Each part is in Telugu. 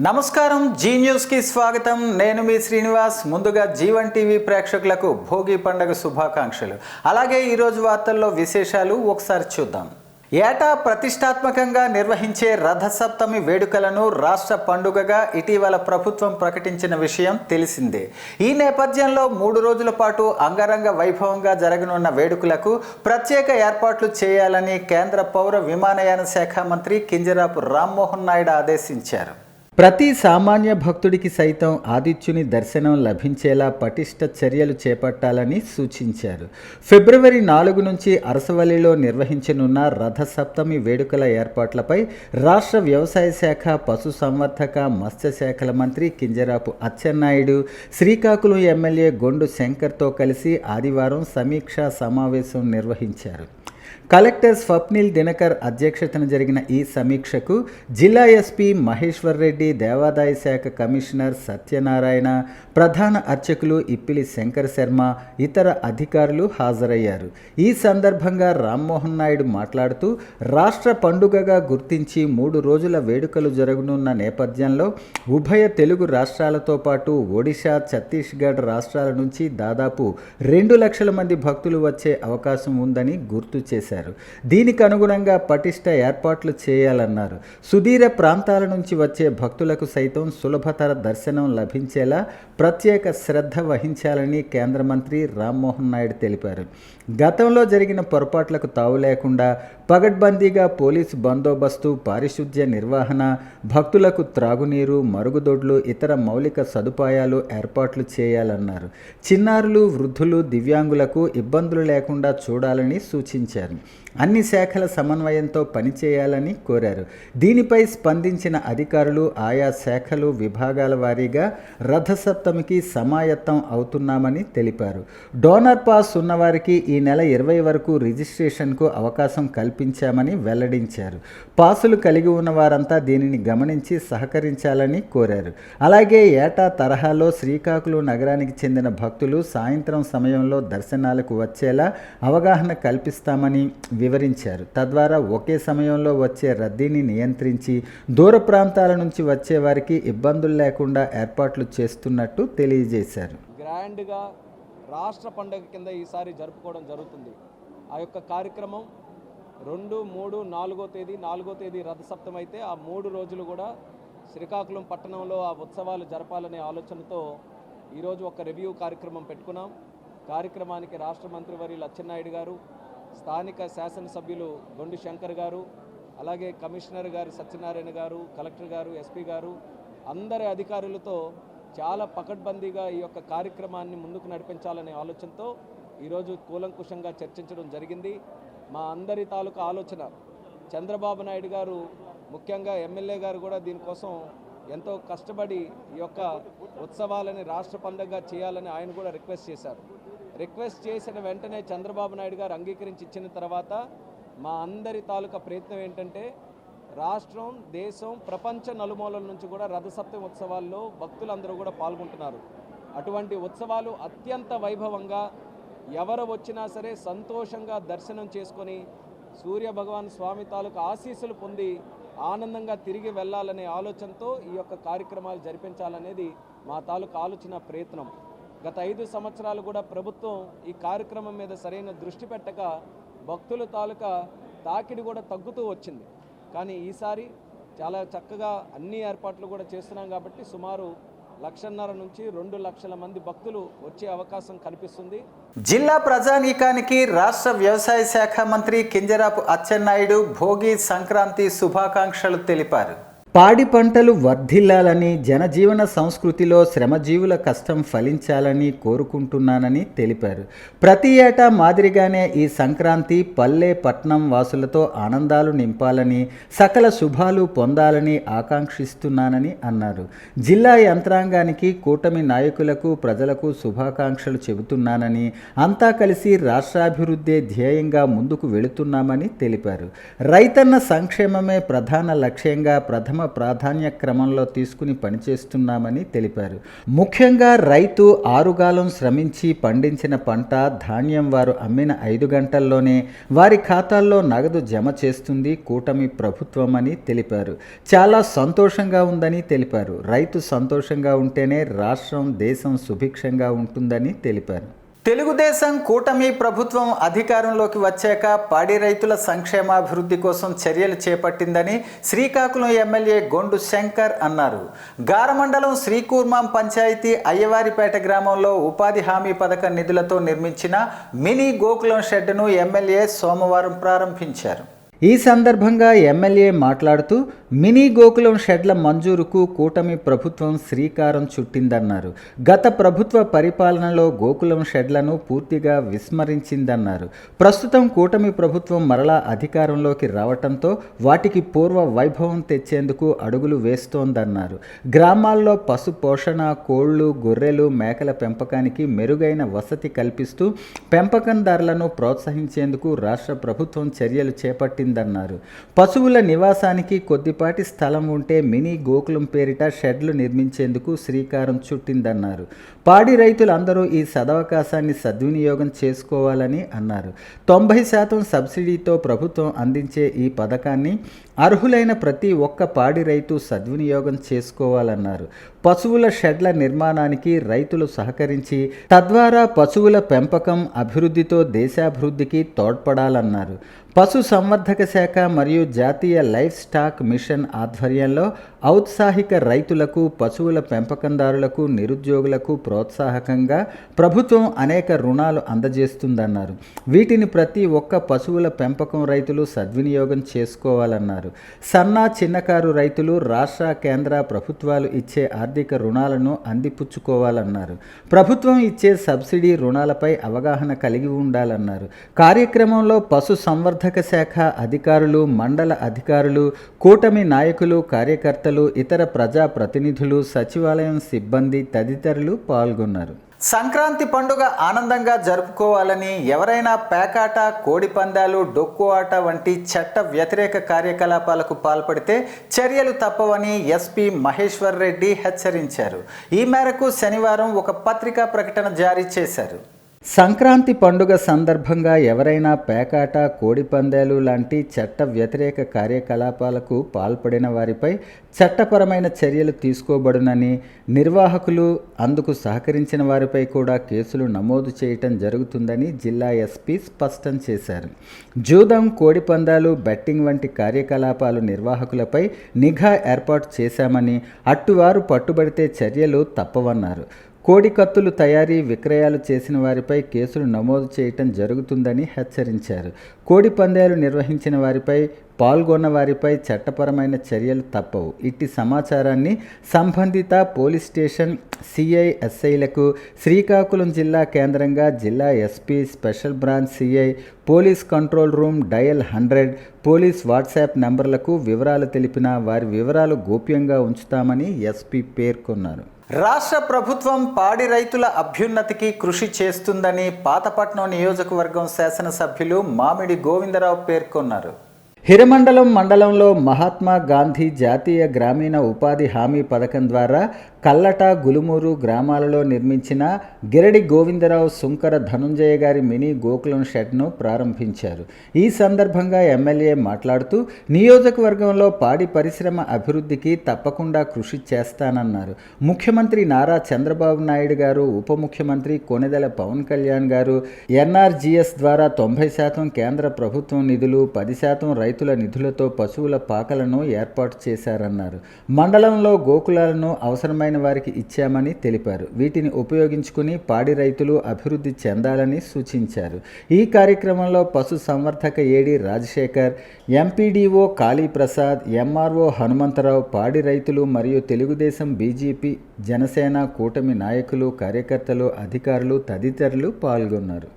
నమస్కారం, జీ న్యూస్కి స్వాగతం. నేను మీ శ్రీనివాస్. ముందుగా జీవన్ టీవీ ప్రేక్షకులకు భోగి పండుగ శుభాకాంక్షలు. అలాగే ఈరోజు వార్తల్లో విశేషాలు ఒకసారి చూద్దాం. ఏటా ప్రతిష్టాత్మకంగా నిర్వహించే రథసప్తమి వేడుకలను రాష్ట్ర పండుగగా ఇటీవల ప్రభుత్వం ప్రకటించిన విషయం తెలిసిందే. ఈ నేపథ్యంలో 3 రోజుల పాటు అంగరంగ వైభవంగా జరగనున్న వేడుకలకు ప్రత్యేక ఏర్పాట్లు చేయాలని కేంద్ర పౌర విమానయాన శాఖ మంత్రి కింజరాపు రామ్మోహన్ నాయుడు ఆదేశించారు. ప్రతి సామాన్య భక్తుడికి సైతం ఆదిత్యుని దర్శనం లభించేలా పటిష్ట చర్యలు చేపట్టాలని సూచించారు. ఫిబ్రవరి 4 నుంచి అరసవల్లిలో నిర్వహించనున్న రథసప్తమి వేడుకల ఏర్పాట్లపై రాష్ట్ర వ్యవసాయ శాఖ, పశుసంవర్ధక, మత్స్యశాఖల మంత్రి కింజరాపు అచ్చెన్నాయుడు శ్రీకాకుళం ఎమ్మెల్యే గొండు శంకర్తో కలిసి ఆదివారం సమీక్షా సమావేశం నిర్వహించారు. కలెక్టర్ స్వప్నిల్ దినకర్ అధ్యక్షతన జరిగిన ఈ సమీక్షకు జిల్లా ఎస్పీ మహేశ్వర్ రెడ్డి, దేవాదాయ శాఖ కమిషనర్ సత్యనారాయణ, ప్రధాన అర్చకులు ఇప్పిలి శంకర్ శర్మ, ఇతర అధికారులు హాజరయ్యారు. ఈ సందర్భంగా రామ్మోహన్ నాయుడు మాట్లాడుతూ, రాష్ట్ర పండుగగా గుర్తించి 3 రోజుల వేడుకలు జరగనున్న నేపథ్యంలో ఉభయ తెలుగు రాష్ట్రాలతో పాటు ఒడిశా, ఛత్తీస్గఢ్ రాష్ట్రాల నుంచి దాదాపు 2 లక్షల మంది భక్తులు వచ్చే అవకాశం ఉందని గుర్తు చేశారు. దీనికి అనుగుణంగా పటిష్ట ఏర్పాట్లు చేయాలన్నారు. సుదూర ప్రాంతాల నుంచి వచ్చే భక్తులకు సైతం సులభతర దర్శనం లభించేలా ప్రత్యేక శ్రద్ధ వహించాలని కేంద్ర మంత్రి రామ్మోహన్ నాయుడు తెలిపారు. గతంలో జరిగిన పొరపాట్లకు తావు లేకుండా పగడ్బందీగా పోలీసు బందోబస్తు, పారిశుద్ధ్య నిర్వహణ, భక్తులకు త్రాగునీరు, మరుగుదొడ్లు, ఇతర మౌలిక సదుపాయాలు ఏర్పాట్లు చేయాలన్నారు. చిన్నారులు, వృద్ధులు, దివ్యాంగులకు ఇబ్బందులు లేకుండా చూడాలని సూచించారు. అన్ని శాఖల సమన్వయంతో పనిచేయాలని కోరారు. దీనిపై స్పందించిన అధికారులు ఆయా శాఖలు, విభాగాల వారీగా రథసప్తమికి సమాయత్తం అవుతున్నామని తెలిపారు. డోనర్ పాస్ ఉన్నవారికి ఈ నెల 20 వరకు రిజిస్ట్రేషన్కు అవకాశం కల్పించామని వెల్లడించారు. పాసులు కలిగి ఉన్న వారంతా దీనిని గమనించి సహకరించాలని కోరారు. అలాగే ఏటా తరహాలో శ్రీకాకుళం నగరానికి చెందిన భక్తులు సాయంత్రం సమయంలో దర్శనాలకు వచ్చేలా అవగాహన కల్పిస్తామని వివరించారు. తద్వారా ఒకే సమయంలో వచ్చే రద్దీని నియంత్రించి దూర ప్రాంతాల నుంచి వచ్చే వారికి ఇబ్బందులు లేకుండా ఏర్పాట్లు చేస్తున్నట్టు తెలియజేశారు. గ్రాండ్గా రాష్ట్ర పండుగ కింద ఈసారి జరుపుకోవడం జరుగుతుంది. ఆ యొక్క కార్యక్రమం 2, 3, 4వ తేదీ 4వ తేదీ రథసప్తమి అయితే ఆ 3 రోజులు కూడా శ్రీకాకుళం పట్టణంలో ఆ ఉత్సవాలు జరపాలనే ఆలోచనతో ఈరోజు ఒక రివ్యూ కార్యక్రమం పెట్టుకున్నాం. కార్యక్రమానికి రాష్ట్ర మంత్రివర్యులు అచ్చెన్నాయుడు గారు, స్థానిక శాసనసభ్యులు గొండు శంకర్ గారు, అలాగే కమిషనర్ గారు సత్యనారాయణ గారు, కలెక్టర్ గారు, ఎస్పీ గారు, అందరి అధికారులతో చాలా పకడ్బందీగా ఈ యొక్క కార్యక్రమాన్ని ముందుకు నడిపించాలనే ఆలోచనతో ఈరోజు కూలంకుషంగా చర్చించడం జరిగింది. మా అందరి తాలూకా ఆలోచన, చంద్రబాబు నాయుడు గారు ముఖ్యంగా ఎమ్మెల్యే గారు కూడా దీనికోసం ఎంతో కష్టపడి ఈ యొక్క ఉత్సవాలని రాష్ట్ర పండుగగా చేయాలని ఆయన కూడా రిక్వెస్ట్ చేశారు. రిక్వెస్ట్ చేసిన వెంటనే చంద్రబాబు నాయుడు గారు అంగీకరించి ఇచ్చిన తర్వాత మా అందరి తాలూకా ప్రయత్నం ఏంటంటే రాష్ట్రం, దేశం, ప్రపంచ నలుమూలల నుంచి కూడా రథసప్తమి ఉత్సవాల్లో భక్తులందరూ కూడా పాల్గొంటున్నారు. అటువంటి ఉత్సవాలు అత్యంత వైభవంగా ఎవరు వచ్చినా సరే సంతోషంగా దర్శనం చేసుకొని సూర్య భగవాన్ స్వామి తాలూకా ఆశీస్సులు పొంది ఆనందంగా తిరిగి వెళ్ళాలనే ఆలోచనతో ఈ యొక్క కార్యక్రమాలు జరిపించాలనేది మా తాలూకా ఆలోచన, ప్రయత్నం. గత 5 సంవత్సరాలు కూడా ప్రభుత్వం ఈ కార్యక్రమం మీద సరైన దృష్టి పెట్టక భక్తుల తాలూకా తాకిడి కూడా తగ్గుతూ వచ్చింది. కానీ ఈసారి చాలా చక్కగా అన్ని ఏర్పాట్లు కూడా చేస్తున్నాం కాబట్టి సుమారు 1.5 నుంచి 2 లక్షల మంది భక్తులు వచ్చే అవకాశం కనిపిస్తుంది. జిల్లా ప్రజానీకానికి రాష్ట్ర వ్యవసాయ శాఖ మంత్రి కింజరాపు అచ్చెన్నాయుడు భోగి సంక్రాంతి శుభాకాంక్షలు తెలిపారు. పాడి పంటలు వర్ధిల్లాలని, జనజీవన సంస్కృతిలో శ్రమజీవుల కష్టం ఫలించాలని కోరుకుంటున్నానని తెలిపారు. ప్రతి ఏటా మాదిరిగానే ఈ సంక్రాంతి పల్లె, పట్నం వాసులతో ఆనందాలు నింపాలని, సకల శుభాలు పొందాలని ఆకాంక్షిస్తున్నానని అన్నారు. జిల్లా యంత్రాంగానికి, కూటమి నాయకులకు, ప్రజలకు శుభాకాంక్షలు చెబుతున్నానని, అంతా కలిసి రాష్ట్రాభివృద్ధే ధ్యేయంగా ముందుకు వెళుతున్నామని తెలిపారు. రైతన్న సంక్షేమమే ప్రధాన లక్ష్యంగా ప్రథమ ప్రథమ ప్రాధాన్య క్రమంలో తీసుకుని పనిచేస్తున్నామని తెలిపారు. ముఖ్యంగా రైతు ఆరుగాలం శ్రమించి పండించిన పంట ధాన్యం వారు అమ్మిన 5 గంటల్లోనే వారి ఖాతాల్లో నగదు జమ చేస్తుంది కూటమి ప్రభుత్వం అని తెలిపారు. చాలా సంతోషంగా ఉందని తెలిపారు. రైతు సంతోషంగా ఉంటేనే రాష్ట్రం దేశం సుభిక్షంగా ఉంటుందని తెలిపారు. తెలుగుదేశం కూటమి ప్రభుత్వం అధికారంలోకి వచ్చాక పాడి రైతుల సంక్షేమాభివృద్ధి కోసం చర్యలు చేపట్టిందని శ్రీకాకుళం ఎమ్మెల్యే గొండు శంకర్ అన్నారు. గారమండలం శ్రీకూర్మాం పంచాయతీ అయ్యవారిపేట గ్రామంలో ఉపాధి హామీ పథకం నిధులతో నిర్మించిన మినీ గోకులం షెడ్డును ఎమ్మెల్యే సోమవారం ప్రారంభించారు. ఈ సందర్భంగా ఎమ్మెల్యే మాట్లాడుతూ మినీ గోకులం షెడ్ల మంజూరుకు కూటమి ప్రభుత్వం శ్రీకారం చుట్టిందన్నారు. గత ప్రభుత్వ పరిపాలనలో గోకులం షెడ్లను పూర్తిగా విస్మరించిందన్నారు. ప్రస్తుతం కూటమి ప్రభుత్వం మరలా అధికారంలోకి రావటంతో వాటికి పూర్వ వైభవం తెచ్చేందుకు అడుగులు వేస్తోందన్నారు. గ్రామాల్లో పశు పోషణ, కోళ్లు, గొర్రెలు, మేకల పెంపకానికి మెరుగైన వసతి కల్పిస్తూ పెంపకందారులను ప్రోత్సహించేందుకు రాష్ట్ర ప్రభుత్వం చర్యలు చేపట్టిందన్నారు. పశువుల నివాసానికి కొద్దిపాటి స్థలం ఉంటే మినీ గోకులం పేరిట షెడ్లు నిర్మించేందుకు శ్రీకారం చుట్టిందన్నారు. పాడి రైతులందరూ ఈ సదవకాశాన్ని సద్వినియోగం చేసుకోవాలని అన్నారు. 90% సబ్సిడీతో ప్రభుత్వం అందించే ఈ పథకాన్ని అర్హులైన ప్రతి ఒక్క పాడి రైతు సద్వినియోగం చేసుకోవాలన్నారు. పశువుల షెడ్ల నిర్మాణానికి రైతులు సహకరించి తద్వారా పశువుల పెంపకం అభివృద్ధితో దేశాభివృద్ధికి తోడ్పడాలన్నారు. పశు సంవర్ధక శాఖ మరియు జాతీయ లైఫ్ స్టాక్ మిషన్ ఆధ్వర్యంలో ఔత్సాహిక రైతులకు, పశువుల పెంపకందారులకు, నిరుద్యోగులకు ప్రోత్సాహకంగా ప్రభుత్వం అనేక రుణాలు అందజేస్తుందన్నారు. వీటిని ప్రతి ఒక్క పశువుల పెంపకం రైతులు సద్వినియోగం చేసుకోవాలన్నారు. సన్న, చిన్నకారు రైతులు రాష్ట్ర, కేంద్ర ప్రభుత్వాలు ఇచ్చే ఆర్థిక రుణాలను అందిపుచ్చుకోవాలన్నారు. ప్రభుత్వం ఇచ్చే సబ్సిడీ రుణాలపై అవగాహన కలిగి ఉండాలన్నారు. కార్యక్రమంలో పశు సంవర్ధక శాఖ అధికారులు, మండల అధికారులు, కూటమి నాయకులు, కార్యకర్తలు, ఇతర ప్రజా ప్రతినిధులు, సచివాలయం సిబ్బంది తదితరులు పాల్గొన్నారు. సంక్రాంతి పండుగ ఆనందంగా జరుపుకోవాలని ఎవరైనా పేకాట, కోడి పందాలు, డొక్కు ఆట వంటి చట్ట వ్యతిరేక కార్యకలాపాలకు పాల్పడితే చర్యలు తప్పవని ఎస్పీ మహేశ్వర్ రెడ్డి హెచ్చరించారు. ఈ మేరకు శనివారం ఒక పత్రికా ప్రకటన జారీ చేశారు. సంక్రాంతి పండుగ సందర్భంగా ఎవరైనా పేకాట, కోడి పందాలు లాంటి చట్ట వ్యతిరేక కార్యకలాపాలకు పాల్పడిన వారిపై చట్టపరమైన చర్యలు తీసుకోబడునని, నిర్వాహకులు అందుకు సహకరించిన వారిపై కూడా కేసులు నమోదు చేయటం జరుగుతుందని జిల్లా ఎస్పీ స్పష్టం చేశారు. జూదం, కోడి పందాలు, బెట్టింగ్ వంటి కార్యకలాపాలు నిర్వాహకులపై నిఘా ఏర్పాటు చేశామని, అట్టువారు పట్టుబడితే చర్యలు తప్పవన్నారు. కోడి కత్తులు తయారీ, విక్రయాలు చేసిన వారిపై కేసులు నమోదు చేయటం జరుగుతుందని హెచ్చరించారు. కోడి పందాలు నిర్వహించిన వారిపై, పాల్గొన్న వారిపై చట్టపరమైన చర్యలు తప్పవు. ఇట్టి సమాచారాన్ని సంబంధిత పోలీస్ స్టేషన్ సిఐ, ఎస్ఐలకు, శ్రీకాకుళం జిల్లా కేంద్రంగా జిల్లా SP, special branch CI, police control room, dial 100 police WhatsApp నంబర్లకు వివరాలు తెలిపినా వారి వివరాలు గోప్యంగా ఉంచుతామని ఎస్పీ పేర్కొన్నారు. రాష్ట్ర ప్రభుత్వం పాడి రైతుల అభ్యున్నతికి కృషి చేస్తుందని పాతపట్నం నియోజకవర్గం శాసనసభ్యులు మామిడి గోవిందరావు పేర్కొన్నారు. హిరమండలం మండలంలో మహాత్మా గాంధీ జాతీయ గ్రామీణ ఉపాధి హామీ పథకం ద్వారా కల్లట, గులుమూరు గ్రామాలలో నిర్మించిన గిరడి గోవిందరావు, సుంకర ధనుంజయ గారి మినీ గోకులం షెడ్ను ప్రారంభించారు. ఈ సందర్భంగా ఎమ్మెల్యే మాట్లాడుతూ నియోజకవర్గంలో పాడి పరిశ్రమ అభివృద్ధికి తప్పకుండా కృషి చేస్తానన్నారు. ముఖ్యమంత్రి నారా చంద్రబాబు నాయుడు గారు, ఉప ముఖ్యమంత్రి కొణిదెల పవన్ కళ్యాణ్ గారు ఎన్ఆర్జీఎస్ ద్వారా 90% కేంద్ర ప్రభుత్వం నిధులు, 10% రైతుల నిధులతో పశువుల పాకలను ఏర్పాటు చేశారన్నారు. మండలంలో గోకులాలను అవసరమైన వారికి ఇచ్చామని తెలిపారు. వీటిని ఉపయోగించుకుని పాడి రైతులు అభివృద్ధి చెందాలని సూచించారు. ఈ కార్యక్రమంలో పశు సంవర్ధక ఏడీ రాజశేఖర్, ఎంపీడీఓ కాళీప్రసాద్, ఎంఆర్ఓ హనుమంతరావు, పాడి రైతులు మరియు తెలుగుదేశం, బీజేపీ, జనసేన కూటమి నాయకులు, కార్యకర్తలు, అధికారులు తదితరులు పాల్గొన్నారు.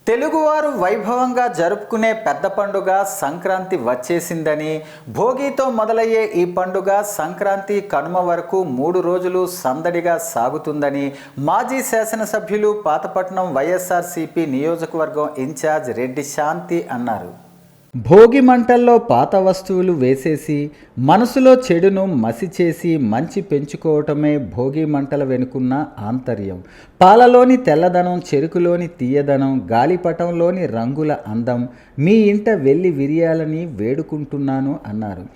తెలుగువారు వైభవంగా జరుపుకునే పెద్ద పండుగ సంక్రాంతి వచ్చేసిందని, భోగితో మొదలయ్యే ఈ పండుగ సంక్రాంతి, కనుమ వరకు 3 రోజులు సందడిగా సాగుతుందని మాజీ శాసనసభ్యులు, పాతపట్నం వైఎస్ఆర్సీపీ నియోజకవర్గం ఇన్ఛార్జ్ రెడ్డి శాంతి అన్నారు. భోగి మంటల్లో పాత వస్తువులు వేసేసి మనసులో చెడును మసి చేసి మంచి పెంచుకోవటమే భోగి మంటల వెనుకున్న ఆంతర్యం. పాలలోని తెల్లదనం, చెరుకులోని తీయదనం, గాలిపటంలోని రంగుల అందం మీ ఇంట వెళ్ళి విరియాలని వేడుకుంటున్నాను అన్నారు.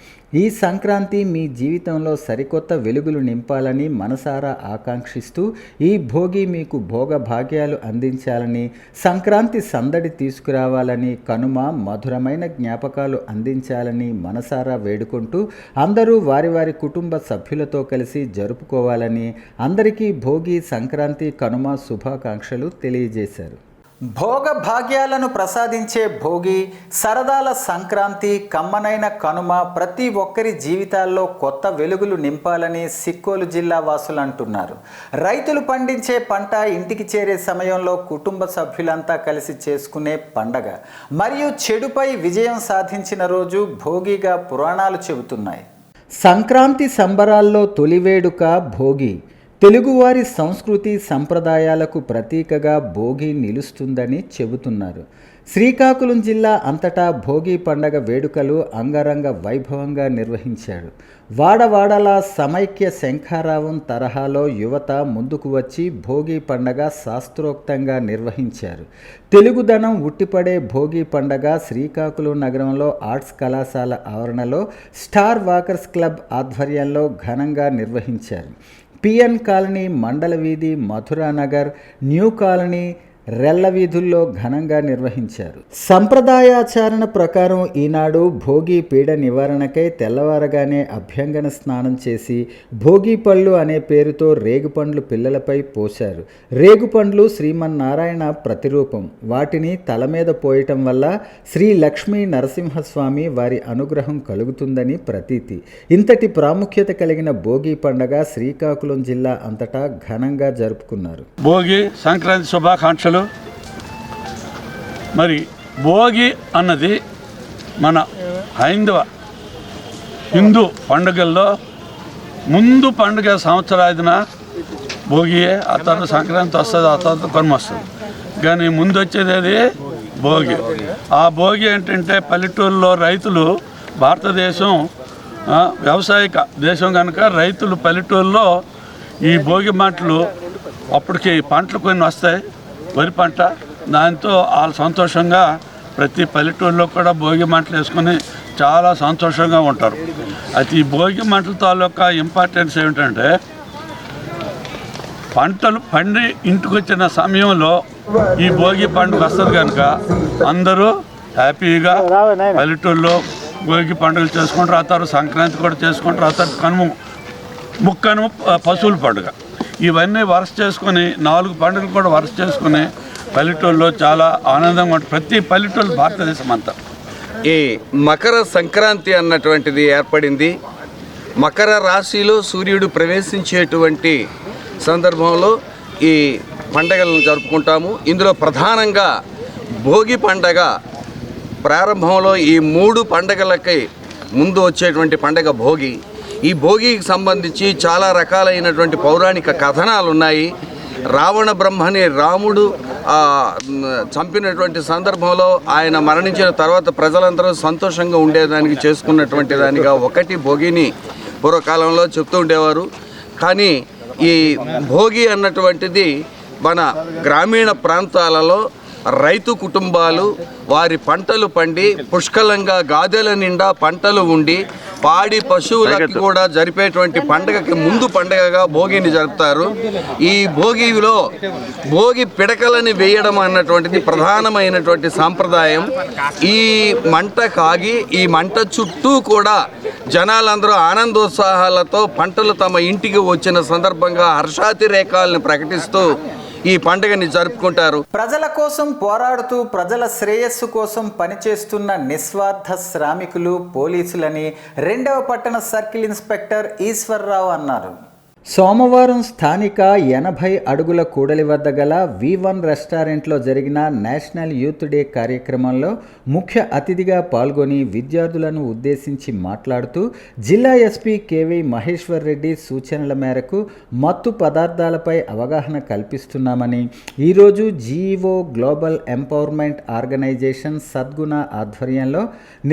ఈ సంక్రాంతి మీ జీవితంలో సరికొత్త వెలుగులు నింపాలని మనసారా ఆకాంక్షిస్తూ ఈ భోగి మీకు భోగభాగ్యాలు అందించాలని, సంక్రాంతి సందడి తీసుకురావాలని, కనుమ మధురమైన జ్ఞాపకాలు అందించాలని మనసారా వేడుకుంటూ అందరూ వారి వారి కుటుంబ సభ్యులతో కలిసి జరుపుకోవాలని అందరికీ భోగి, సంక్రాంతి, కనుమ శుభాకాంక్షలు తెలియజేశారు. భోగ భాగ్యాలను ప్రసాదించే భోగి, సరదాల సంక్రాంతి, కమ్మనైన కనుమ ప్రతి ఒక్కరి జీవితాల్లో కొత్త వెలుగులు నింపాలని సిక్కోలు జిల్లా వాసులు అంటున్నారు. రైతులు పండించే పంట ఇంటికి చేరే సమయంలో కుటుంబ సభ్యులంతా కలిసి చేసుకునే పండగ మరియు చెడుపై విజయం సాధించిన రోజు భోగిగా పురాణాలు చెబుతున్నాయి. సంక్రాంతి సంబరాల్లో తొలి వేడుక భోగి. తెలుగువారి సంస్కృతి సంప్రదాయాలకు ప్రతీకగా భోగి నిలుస్తుందని చెబుతున్నారు. శ్రీకాకుళం జిల్లా అంతటా భోగి పండగ వేడుకలు అంగరంగ వైభవంగా నిర్వహించారు. వాడవాడలా సమైక్య శంఖారావం తరహాలో యువత ముందుకు వచ్చి భోగి పండగ శాస్త్రోక్తంగా నిర్వహించారు. తెలుగుదనం ఉట్టిపడే భోగి పండగ శ్రీకాకుళం నగరంలో ఆర్ట్స్ కళాశాల ఆవరణలో స్టార్ వాకర్స్ క్లబ్ ఆధ్వర్యంలో ఘనంగా నిర్వహించారు. పిఎన్ కాలనీ, మండల వీధి, మధురానగర్, న్యూ కాలనీ, రెల్ల వీధుల్లో ఘనంగా నిర్వహించారు. సంప్రదాయాచరణ ప్రకారం ఈనాడు భోగి పీడ నివారణకై తెల్లవారగానే అభ్యంగన స్నానం చేసి భోగి పళ్ళు అనే పేరుతో రేగుపండ్లు పిల్లలపై పోశారు. రేగుపండ్లు శ్రీమన్నారాయణ ప్రతిరూపం. వాటిని తల మీద పోయటం వల్ల శ్రీ లక్ష్మీ నరసింహస్వామి వారి అనుగ్రహం కలుగుతుందని ప్రతీతి. ఇంతటి ప్రాముఖ్యత కలిగిన భోగి పండగ శ్రీకాకుళం జిల్లా అంతటా ఘనంగా జరుపుకున్నారు. భోగి సంక్రాంతి శుభాకాంక్షలు. మరి భోగి అన్నది మన హిందూ పండుగల్లో ముందు పండుగ సంవత్సరాదిన భోగియే, ఆ తర్వాత సంక్రాంతి వస్తుంది, ఆ తర్వాత కనుమ వస్తుంది. కానీ ముందు వచ్చేది అది భోగి. ఆ భోగి ఏంటంటే పల్లెటూరులో రైతులు, భారతదేశం వ్యవసాయక దేశం కనుక రైతులు పల్లెటూరులో ఈ భోగి మంటలు అప్పటికి పంటలు కొన్ని వస్తాయి, వరి పంట, దాంతో వాళ్ళు సంతోషంగా ప్రతి పల్లెటూరులో కూడా భోగి మంటలు వేసుకొని చాలా సంతోషంగా ఉంటారు. అయితే ఈ భోగి మంటల తాలూకా ఇంపార్టెన్స్ ఏమిటంటే పంటలు పండి ఇంటికి వచ్చిన సమయంలో ఈ భోగి పండుగ వస్తుంది కనుక అందరూ హ్యాపీగా పల్లెటూరులో భోగి పండుగలు చేసుకుంటారు. ఆ తర్వాత సంక్రాంతి కూడా చేసుకుంటారు. ఆ తర్వాత ముక్కనుమ పశువుల పండుగ, ఇవన్నీ వరుస చేసుకొని 4 పండుగలు కూడా వరుస చేసుకుని పల్లెటూరులో చాలా ఆనందంగా ఉంటుంది. ప్రతి పల్లెటూరు భారతదేశం అంతా ఈ మకర సంక్రాంతి అన్నటువంటిది ఏర్పడింది. మకర రాశిలో సూర్యుడు ప్రవేశించేటువంటి సందర్భంలో ఈ పండగలను జరుపుకుంటాము. ఇందులో ప్రధానంగా భోగి పండగ ప్రారంభంలో ఈ 3 పండగలకి ముందు వచ్చేటువంటి పండగ భోగి. ఈ భోగికి సంబంధించి చాలా రకాలైనటువంటి పౌరాణిక కథనాలు ఉన్నాయి. రావణ బ్రహ్మని రాముడు చంపినటువంటి సందర్భంలో ఆయన మరణించిన తర్వాత ప్రజలందరూ సంతోషంగా ఉండేదానికి చేసుకున్నటువంటి దానిగా ఒకటి భోగిని పూర్వకాలంలో చెప్తూ ఉండేవారు. కానీ ఈ భోగి అన్నటువంటిది మన గ్రామీణ ప్రాంతాలలో రైతు కుటుంబాలు వారి పంటలు పండి పుష్కలంగా గాదెల నిండా పంటలు ఉండి పాడి పశువులకి కూడా జరిపేటువంటి పండగకి ముందు పండగగా భోగిని జరుపుతారు. ఈ భోగిలో భోగి పిడకలని వేయడం అన్నటువంటిది ప్రధానమైనటువంటి సాంప్రదాయం. ఈ మంట కాగి ఈ మంట చుట్టూ కూడా జనాలందరూ ఆనందోత్సాహాలతో పంటలు తమ ఇంటికి వచ్చిన సందర్భంగా హర్షాతిరేకాలను ప్రకటిస్తూ ఈ పండుగని జరుపుకుంటారు. ప్రజల కోసం పోరాడుతూ ప్రజల శ్రేయస్సు కోసం పనిచేస్తున్న నిస్వార్థ శ్రామికులు పోలీసులని 2వ పట్టణ సర్కిల్ ఇన్స్పెక్టర్ ఈశ్వర్రావు అన్నారు. సోమవారం స్థానిక 80 అడుగుల కూడలి వద్ద గల V1 రెస్టారెంట్లో జరిగిన నేషనల్ యూత్ డే కార్యక్రమంలో ముఖ్య అతిథిగా పాల్గొని విద్యార్థులను ఉద్దేశించి మాట్లాడుతూ జిల్లా ఎస్పీ కేవై మహేశ్వర్ రెడ్డి సూచనల మేరకు మత్తు పదార్థాలపై అవగాహన కల్పిస్తున్నామని ఈరోజు జీఈఓ గ్లోబల్ ఎంపవర్మెంట్ ఆర్గనైజేషన్ సద్గుణ ఆధ్వర్యంలో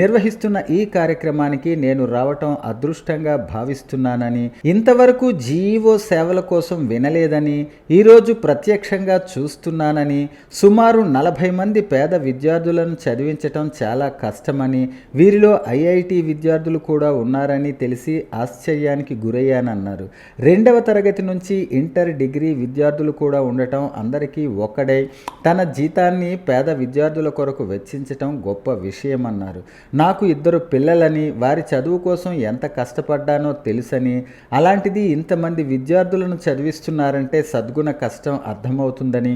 నిర్వహిస్తున్న ఈ కార్యక్రమానికి నేను రావటం అదృష్టంగా భావిస్తున్నానని, ఇంతవరకు జీఈఓ సేవల కోసం వినలేదని, ఈరోజు ప్రత్యక్షంగా చూస్తున్నానని, సుమారు 40 మంది పేద విద్యార్థులను చదివించటం చాలా కష్టమని, వీరిలో ఐఐటి విద్యార్థులు కూడా ఉన్నారని తెలిసి ఆశ్చర్యానికి గురయ్యానన్నారు. 2వ తరగతి నుంచి ఇంటర్, డిగ్రీ విద్యార్థులు కూడా ఉండటం అందరికీ ఒక్కడే. తన జీతాన్ని పేద విద్యార్థుల కొరకు వెచ్చించటం గొప్ప విషయమన్నారు. నాకు 2 పిల్లలని, వారి చదువు కోసం ఎంత కష్టపడ్డానో తెలుసని, అలాంటిది ఇంతమంది విద్యార్థులను చదివిస్తున్నారంటే సద్గుణ కష్టం అర్థమవుతుందని,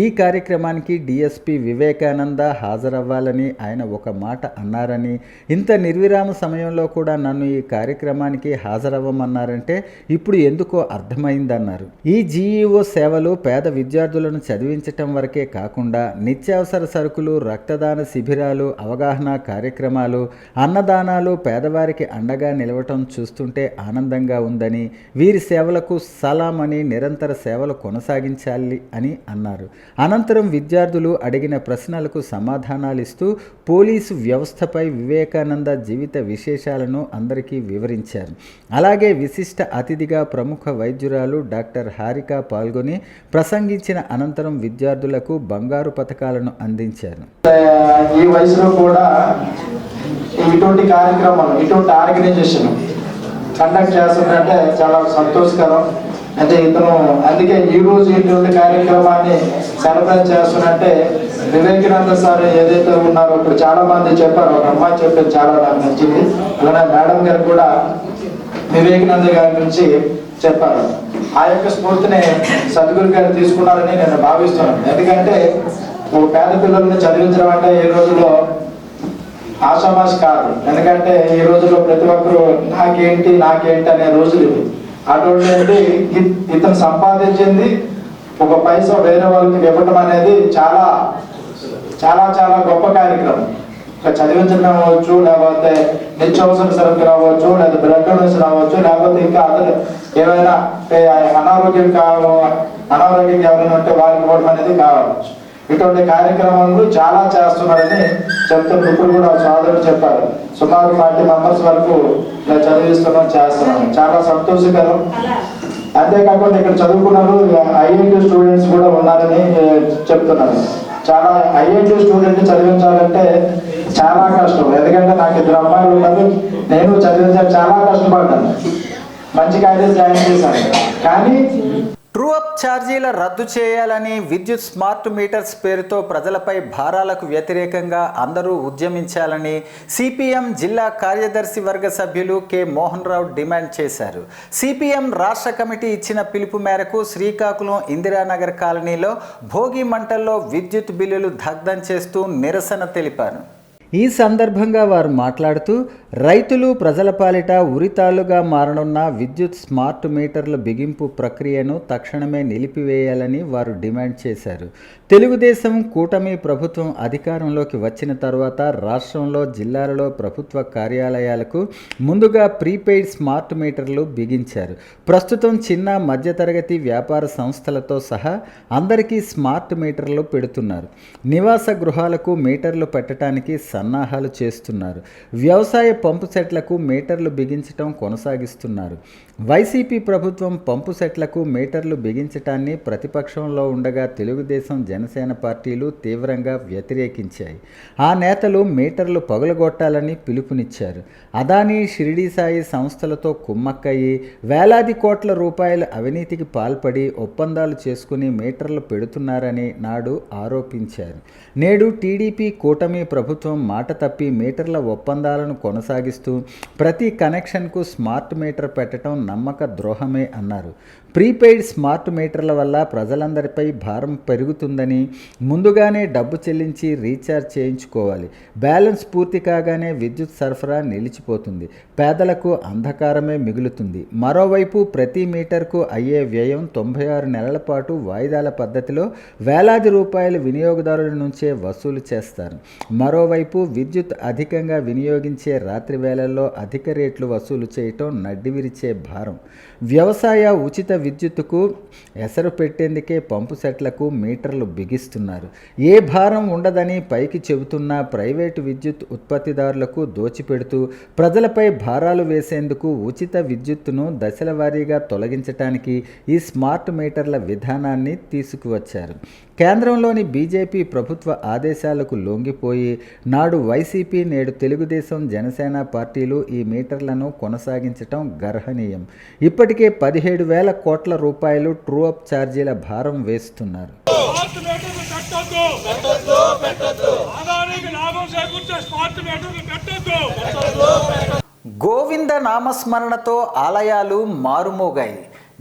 ఈ కార్యక్రమానికి డిఎస్పి వివేకానంద హాజరవ్వాలని ఆయన ఒక మాట అన్నారని, ఇంత నిర్విరామ సమయంలో కూడా నన్ను ఈ కార్యక్రమానికి హాజరవ్వమన్నారంటే ఇప్పుడు ఎందుకో అర్థమైందన్నారు. ఈ జీఈఓ సేవలు పేద విద్యార్థులను చదివించటం వరకే కాకుండా నిత్యావసర సరుకులు, రక్తదాన శిబిరాలు, అవగాహన కార్యక్రమాలు, అన్నదానాలు, పేదవారికి అండగా నిలవటం చూస్తుంటే ఆనందంగా ఉందని, వీరి సేవలకు సలాం అని, నిరంతర సేవలు కొనసాగించాలి అని అన్నారు. అనంతరం విద్యార్థులు అడిగిన ప్రశ్నలకు సమాధానాలు ఇస్తూ పోలీసు వ్యవస్థపై వివేకానంద జీవిత విశేషాలను అందరికీ వివరించారు. అలాగే విశిష్ట అతిథిగా ప్రముఖ వైద్యురాలు డాక్టర్ హారిక పాల్గొని ప్రసంగించిన అనంతరం విద్యార్థులకు బంగారు పథకాలను అందించారు. ఈ వయసులో కూడా ఇటువంటి కార్యక్రమాలు, ఇటువంటి ఆర్గనైజేషన్ కండక్ట్ చేస్తుందంటే చాలా సంతోషకరం. అంటే ఇతను అందుకే ఈరోజు ఇటువంటి కార్యక్రమాన్ని సెలబ్రేట్ చేస్తున్నట్టే వివేకానంద సార్ ఏదైతే ఉన్నారో ఇప్పుడు చాలా మంది చెప్పారు, ఒక అమ్మాయి చెప్పేది చాలా నాకు నచ్చింది. అలానే మేడం గారు కూడా వివేకానంద గారి నుంచి చెప్పారు. ఆ యొక్క స్ఫూర్తిని సద్గురు గారు తీసుకున్నారని నేను భావిస్తున్నాను. ఎందుకంటే ఒక పేద పిల్లల్ని చదివించడం అంటే ఈ రోజుల్లో ఆషామాషి కాదు. ఎందుకంటే ఈ రోజుల్లో ప్రతి ఒక్కరు నాకేంటి అనే రోజులు ఇవి. అటువంటి ఇతను సంపాదించింది ఒక పైసా వేరే వాళ్ళకి ఇవ్వటం అనేది చాలా చాలా చాలా గొప్ప కార్యక్రమం. చదివించడం అవ్వచ్చు, లేకపోతే నిత్యావసర సరుకులు అవ్వచ్చు, లేదా బ్లడ్ డొనేషన్ అవ్వచ్చు, లేకపోతే ఇంకా అదర్ ఏమైనా అనారోగ్యం ఎవరైనా ఉంటే వాళ్ళకి ఇవ్వడం అనేది కావచ్చు. ఇటువంటి కార్యక్రమాలు చాలా చేస్తున్నారని చెప్తున్నారు. ఇప్పుడు కూడా సోదరుడు చెప్పారు, సుమారు 40 మెంబర్స్ వరకు ఇలా చదివిస్తున్నాం, చేస్తున్నాం. చాలా సంతోషకరం. అంతేకాకుండా ఇక్కడ చదువుకున్నారు ఐఐటి స్టూడెంట్స్ కూడా ఉన్నారని చెప్తున్నారు. చాలా ఐఐటి స్టూడెంట్ చదివించాలంటే చాలా కష్టం. ఎందుకంటే నాకు 2 అమ్మాయిలు ఉన్నారు, నేను చదివించాలి చాలా కష్టపడ్డాను. మంచి కాలేజ్ జాయిన్ చేశాను. కానీ ట్రూ అప్ ఛార్జీల రద్దు చేయాలని, విద్యుత్ స్మార్ట్ మీటర్స్ పేరుతో ప్రజలపై భారాలకు వ్యతిరేకంగా అందరూ ఉద్యమించాలని సిపిఎం జిల్లా కార్యదర్శి వర్గ సభ్యులు కె మోహన్ రావు డిమాండ్ చేశారు. సిపిఎం రాష్ట్ర కమిటీ ఇచ్చిన పిలుపు మేరకు శ్రీకాకుళం ఇందిరానగర్ కాలనీలో భోగి మంటల్లో విద్యుత్ బిల్లులు దగ్ధం చేస్తూ నిరసన తెలిపారు. ఈ సందర్భంగా వారు మాట్లాడుతూ రైతులు ప్రజల పాలిట ఉరితాళ్లుగా మారనున్న విద్యుత్ స్మార్ట్ మీటర్ల బిగింపు ప్రక్రియను తక్షణమే నిలిపివేయాలని వారు డిమాండ్ చేశారు. తెలుగుదేశం కూటమి ప్రభుత్వం అధికారంలోకి వచ్చిన తర్వాత రాష్ట్రంలో జిల్లాలలో ప్రభుత్వ కార్యాలయాలకు ముందుగా ప్రీపెయిడ్ స్మార్ట్ మీటర్లు బిగించారు. ప్రస్తుతం చిన్న మధ్యతరగతి వ్యాపార సంస్థలతో సహా అందరికీ స్మార్ట్ మీటర్లు పెడుతున్నారు. నివాస గృహాలకు మీటర్లు పెట్టడానికి సన్నాహాలు చేస్తున్నారు. వ్యవసాయ పంపు సెట్లకు మీటర్లు బిగించటం కొనసాగిస్తున్నారు. వైసీపీ ప్రభుత్వం పంపు సెట్లకు మీటర్లు బిగించటాన్ని ప్రతిపక్షంలో ఉండగా తెలుగుదేశం, జనసేన పార్టీలు తీవ్రంగా వ్యతిరేకించాయి. ఆ నేతలు మీటర్లు పగులగొట్టాలని పిలుపునిచ్చారు. అదానీ, షిరిడీ సాయి సంస్థలతో కుమ్మక్కయి వేలాది కోట్ల రూపాయల అవినీతికి పాల్పడి ఒప్పందాలు చేసుకుని మీటర్లు పెడుతున్నారని నాడు ఆరోపించారు. నేడు టీడీపీ కూటమి ప్రభుత్వం మాట తప్పి మీటర్ల ఒప్పందాలను కొనసాగిస్తూ ప్రతి కనెక్షన్కు స్మార్ట్ మీటర్ పెట్టడం నమ్మక ద్రోహమే అన్నారు. ప్రీపెయిడ్ స్మార్ట్ మీటర్ల వల్ల ప్రజలందరిపై భారం పెరుగుతుందని ముందుగానే డబ్బు చెల్లించి రీఛార్జ్ చేయించుకోవాలి. బ్యాలెన్స్ పూర్తి కాగానే విద్యుత్ సరఫరా నిలిచిపోతుంది. పేదలకు అంధకారమే మిగులుతుంది. మరోవైపు ప్రతి మీటర్కు అయ్యే వ్యయం 96 నెలల పాటు వాయిదాల పద్ధతిలో వేలాది రూపాయలు వినియోగదారుల నుంచే వసూలు చేస్తారు. మరోవైపు విద్యుత్ అధికంగా వినియోగించే రాత్రి వేళల్లో అధిక రేట్లు వసూలు చేయటం నడ్డివిరిచే భారం. వ్యవసాయ ఉచిత విద్యుత్తుకు ఎసరు పెట్టేందుకే పంపు సెట్లకు మీటర్లు బిగిస్తున్నారు. ఏ భారం ఉండదని పైకి చెబుతున్నా ప్రైవేటు విద్యుత్ ఉత్పత్తిదారులకు దోచిపెడుతూ ప్రజలపై భారాలు వేసేందుకు ఉచిత విద్యుత్తును దశల వారీగా తొలగించడానికి ఈ స్మార్ట్ మీటర్ల విధానాన్ని తీసుకువచ్చారు. కేంద్రంలోని బీజేపీ ప్రభుత్వ ఆదేశాలకు లొంగిపోయి నాడు వైసీపీ, నేడు తెలుగుదేశం, జనసేన పార్టీలు ఈ మీటర్లను కొనసాగించటం గర్హనీయం. ఇప్పటికే 17,000 కోట్ల రూపాయలు ట్రూ అప్ ఛార్జీల భారం వేస్తున్నారు. గోవింద నామస్మరణతో ఆలయాలు మారుమోగాయి.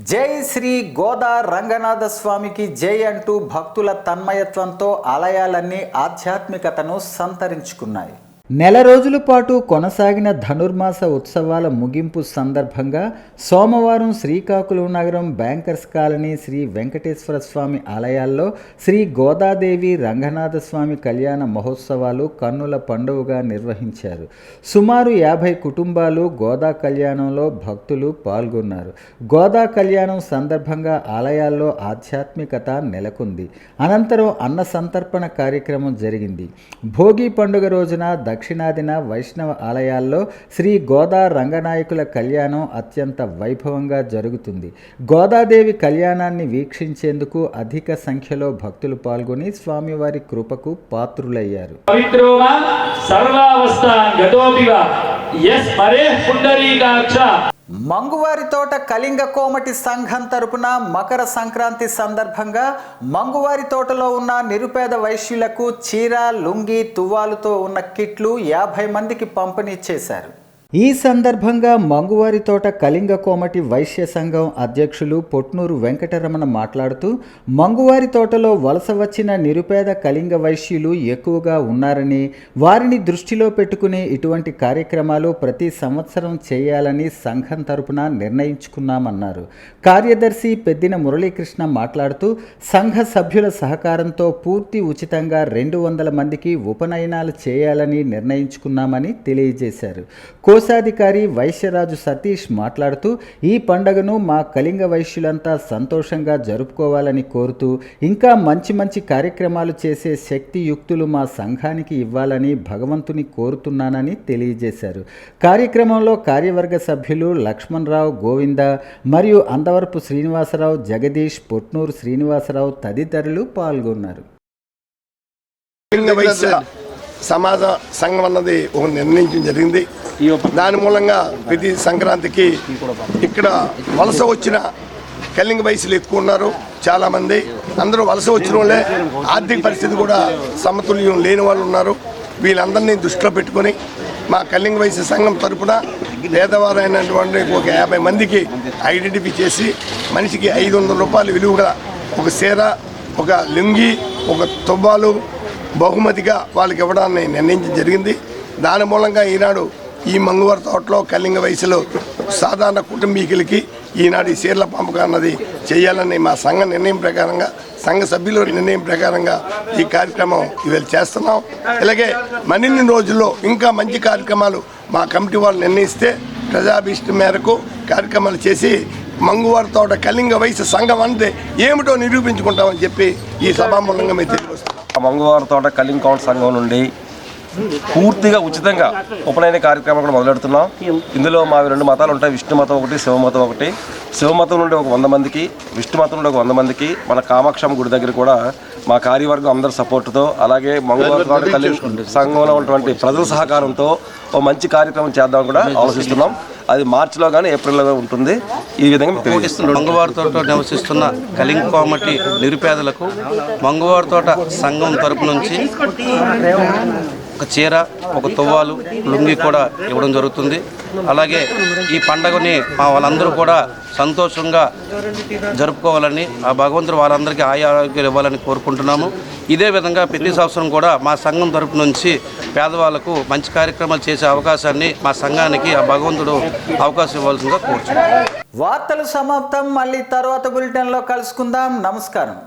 జై శ్రీ గోదా రంగనాథ స్వామికి జై అంటూ భక్తుల తన్మయత్వంతో ఆలయాలన్నీ ఆధ్యాత్మికతను సంతరించుకున్నాయి. నెల రోజుల పాటు కొనసాగిన ధనుర్మాస ఉత్సవాల ముగింపు సందర్భంగా సోమవారం శ్రీకాకుళం నగరం బ్యాంకర్స్ కాలనీ శ్రీ వెంకటేశ్వర స్వామి ఆలయాల్లో శ్రీ గోదాదేవి రంగనాథ స్వామి కళ్యాణ మహోత్సవాలు కన్నుల పండుగగా నిర్వహించారు. సుమారు 50 కుటుంబాలు గోదా కళ్యాణంలో భక్తులు పాల్గొన్నారు. గోదా కళ్యాణం సందర్భంగా ఆలయాల్లో ఆధ్యాత్మికత నెలకొంది. అనంతరం అన్న సంతర్పణ కార్యక్రమం జరిగింది. భోగి పండుగ రోజున దక్షిణాదిన వైష్ణవ ఆలయాల్లో శ్రీ గోదా రంగనాయకుల కళ్యాణం అత్యంత వైభవంగా జరుగుతుంది. గోదాదేవి కళ్యాణాన్ని వీక్షించేందుకు అధిక సంఖ్యలో భక్తులు పాల్గొని స్వామివారి కృపకు పాత్రులయ్యారు. మంగువారి తోట కళింగ కోమటి సంఘం తరపున మకర సంక్రాంతి సందర్భంగా మంగువారి తోటలో ఉన్న నిరుపేద వైశ్యులకు చీర, లుంగి, తువ్వాలుతో ఉన్న కిట్లు 50 మందికి పంపిణీ చేశారు. ఈ సందర్భంగా మంగువారి తోట కళింగ కోమటి వైశ్య సంఘం అధ్యక్షులు పొట్నూరు వెంకటరమణ మాట్లాడుతూ మంగువారి తోటలో వలస వచ్చిన నిరుపేద కళింగ వైశ్యులు ఎక్కువగా ఉన్నారని, వారిని దృష్టిలో పెట్టుకుని ఇటువంటి కార్యక్రమాలు ప్రతి సంవత్సరం చేయాలని సంఘం తరపున నిర్ణయించుకున్నామన్నారు. కార్యదర్శి పెద్దిన మురళీకృష్ణ మాట్లాడుతూ సంఘ సభ్యుల సహకారంతో పూర్తి ఉచితంగా 200 మందికి ఉపనయనాలు చేయాలని నిర్ణయించుకున్నామని తెలియజేశారు. కోశాధికారి వైశ్యరాజు సతీష్ మాట్లాడుతూ ఈ పండుగను మా కళింగ వైశ్యులంతా సంతోషంగా జరుపుకోవాలని కోరుతూ ఇంకా మంచి కార్యక్రమాలు చేసే శక్తి యుక్తులు మా సంఘానికి ఇవ్వాలని భగవంతుని కోరుతున్నానని తెలియజేశారు. కార్యక్రమంలో కార్యవర్గ సభ్యులు లక్ష్మణరావు, గోవింద మరియు అందవరపు శ్రీనివాసరావు, జగదీష్, పొట్నూరు శ్రీనివాసరావు తదితరులు పాల్గొన్నారు. సమాజ సంఘం అన్నది ఒక నిర్ణయించడం జరిగింది. దాని మూలంగా ప్రతి సంక్రాంతికి ఇక్కడ వలస వచ్చిన కళింగ వయసులు ఎక్కువ ఉన్నారు. చాలామంది అందరూ వలస వచ్చిన వాళ్ళే, ఆర్థిక పరిస్థితి కూడా సమతుల్యం లేని వాళ్ళు ఉన్నారు. వీళ్ళందరినీ దృష్టిలో పెట్టుకొని మా కళింగ వయసు సంఘం తరపున పేదవారైనటువంటి ఒక 50 మందికి ఐడెంటిఫై చేసి మనిషికి 500 రూపాయలు విలువగా ఒక చీర, ఒక లుంగి, ఒక తువ్వాలు బహుమతిగా వాళ్ళకి ఇవ్వడాన్ని నిర్ణయించడం జరిగింది. దాని మూలంగా ఈనాడు ఈ మంగువారి తోటలో కళింగ వయసులో సాధారణ కుటుంబీకులకి ఈనాడు ఈ చీరల పంపకం అన్నది చేయాలని మా సంఘ నిర్ణయం ప్రకారంగా, సంఘ సభ్యుల నిర్ణయం ప్రకారంగా ఈ కార్యక్రమం ఇవాళ చేస్తున్నాం. ఇలాగే మరిన్ని రోజుల్లో ఇంకా మంచి కార్యక్రమాలు మా కమిటీ వాళ్ళు నిర్ణయిస్తే ప్రజాభీష్టం మేరకు కార్యక్రమాలు చేసి మంగువారి తోట కళింగ వయసు సంఘం అంటే ఏమిటో నిరూపించుకుంటామని చెప్పి ఈ సభామూలంగా మేము తెలియజేస్తున్నాం. మంగువారి తోట కళింగ కోమటి సంఘం నుండి పూర్తిగా ఉచితంగా ఉపనయన కార్యక్రమం కూడా మొదలెడుతున్నాం. ఇందులో మా 2 మతాలు ఉంటాయి, విష్ణు మతం ఒకటి, శివమతం ఒకటి. శివమతం నుండి ఒక 100 మందికి, విష్ణు మతం నుండి ఒక 100 మందికి, మన కామాక్షమ్మ గుడి దగ్గర కూడా మా కార్యవర్గం అందరి సపోర్టుతో, అలాగే మంగువారి తోట కళింగ సంఘంలో ఉన్నటువంటి ప్రజల సహకారంతో ఒక మంచి కార్యక్రమం చేద్దాం కూడా ఆలోచిస్తున్నాం. అది మార్చిలో కానీ ఏప్రిల్లో ఉంటుంది. ఈ విధంగా మంగువారి తోట నివసిస్తున్న కళింగ కోమటి నిరుపేదలకు మంగువారి తోట సంఘం తరపు నుంచి ఒక చీర, ఒక తువ్వాలు, లుంగి కూడా ఇవ్వడం జరుగుతుంది. అలాగే ఈ పండుగని మా వాళ్ళందరూ కూడా సంతోషంగా జరుపుకోవాలని, ఆ భగవంతుడు వాళ్ళందరికీ ఆరోగ్యాలు ఇవ్వాలని కోరుకుంటున్నాము. ఇదే విధంగా ప్రతి సంవత్సరం కూడా మా సంఘం తరపు నుంచి పేదవాళ్ళకు మంచి కార్యక్రమాలు చేసే అవకాశాన్ని మా సంఘానికి ఆ భగవంతుడు అవకాశం ఇవ్వాల్సిందిగా కోరుచున్నాము. వార్తలు సమాప్తం. మళ్ళీ తర్వాత బులెటిన్లో కలుసుకుందాం. నమస్కారం.